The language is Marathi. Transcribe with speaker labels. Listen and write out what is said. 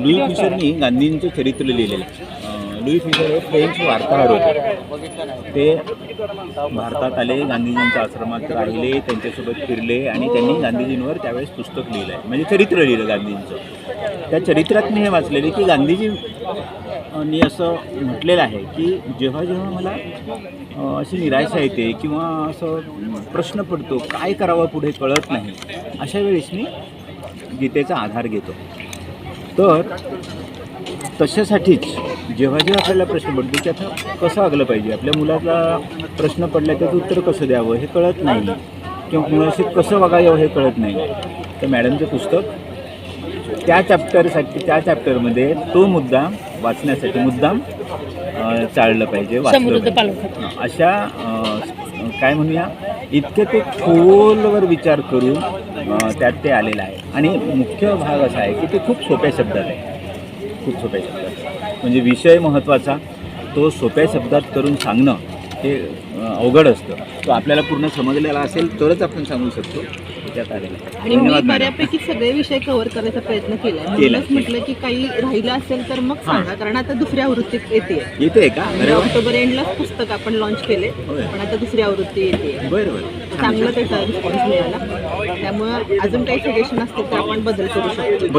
Speaker 1: लुई फिशरनी गांधींचं चरित्र लिहिलेलं आहे. लुई फिशर हे फ्रेंच वार्ताहर होते. ते भारतात आले, गांधीजींच्या आश्रमात राहिले, त्यांच्यासोबत फिरले आणि त्यांनी गांधीजींवर त्यावेळेस पुस्तक लिहिलं आहे, म्हणजे चरित्र लिहिलं गांधींचं. त्या चरित्रात मी हे वाचलेले की गांधीजींनी असं म्हटलेलं आहे की जेव्हा जेव्हा मला अशी निराशा येते किंवा असं प्रश्न पडतो, काय करावं पुढे कळत नाही, अशा वेळेस मी गीतेचा आधार घेतो. तर तशासाठीच जेव्हा जेव्हा आपल्याला प्रश्न पडतो की आता कसं वागलं पाहिजे, आपल्या मुलाला प्रश्न पडला त्याचं उत्तर कसं द्यावं हे कळत नाही किंवा मुलाशी कसं वागावं हे कळत नाही, तर मॅडमचं पुस्तक त्या चॅप्टरमध्ये तो मुद्दा वाचण्यासाठी मुद्दाम चाललं पाहिजे, वाचलं पाहिजे. अशा काय म्हणूया इतके ते खोलवर विचार करून त्यात ते आलेलं आहे. आणि मुख्य भाग असा आहे की ते खूप सोप्या शब्दात आहे, खूप सोप्या शब्दात. म्हणजे विषय महत्त्वाचा, तो सोप्या शब्दात करून सांगणं हे अवघड असतं. तो आपल्याला पूर्ण समजलेला असेल तरच आपण सांगू शकतो. त्यात आलेलं आहे.
Speaker 2: आणि मी बऱ्यापैकी सगळे विषय कव्हर करायचा प्रयत्न केला. म्हटलं की काही राहिलं असेल तर मग सांगा, कारण आता दुसरी आवृत्ती येते
Speaker 1: का?
Speaker 2: ऑक्टोबर एंडलाच पुस्तक आपण लॉन्च केले, पण आता दुसरी आवृत्ती येते.
Speaker 1: बरं,
Speaker 2: चांगला त्याचा रिस्पॉन्स मिळाला. त्यामुळे अजून काही सजेशन असतील तर आपण बदल करू शकतो.